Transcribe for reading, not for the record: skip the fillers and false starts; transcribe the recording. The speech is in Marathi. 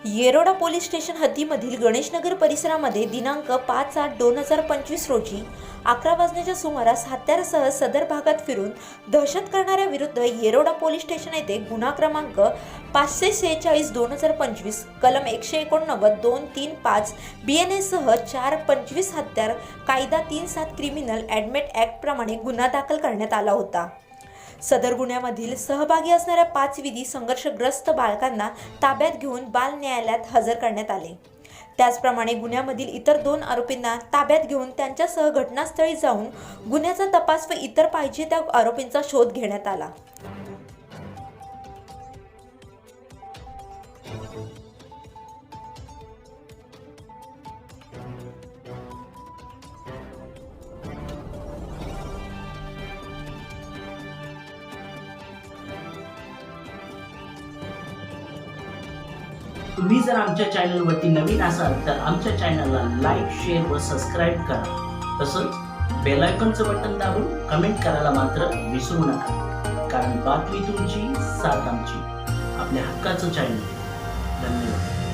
येरोडा पोलीस स्टेशन हद्दीमधील गणेशनगर परिसरामध्ये दिनांक 5/8/2025 रोजी 11 वाजण्याच्या सुमारास हत्यारासह सदर भागात फिरून दहशत करणाऱ्याविरुद्ध येरोडा पोलीस स्टेशन येथे गुन्हा क्रमांक 546/2025 कलम 189-235 BNS सह 4/25 हत्यार कायदा 37 क्रिमिनल ॲडमेट ॲक्ट प्रमाणे गुन्हा दाखल करण्यात आला होता। सदर गुन्ह्यामधील सहभागी असणाऱ्या 5 विधी संघर्षग्रस्त बालकांना ताब्यात घेऊन बाल न्यायालयात हजर करण्यात आले। त्याचप्रमाणे गुन्ह्यामधील इतर 2 आरोपींना ताब्यात घेऊन त्यांच्यासह घटनास्थळी जाऊन गुन्ह्याचा तपास व इतर पाहिजे त्या आरोपींचा शोध घेण्यात आला। तुम्ही जर आमच्या चॅनलवरती नवीन असाल तर आमच्या चॅनलला लाईक, शेअर व सबस्क्राईब करा। तसंच बेल आयकॉनचं बटन दाबून कमेंट करायला मात्र विसरू नका, कारण बातमी तुमची, साथ आमची। आपल्या हक्काचं चॅनल। धन्यवाद।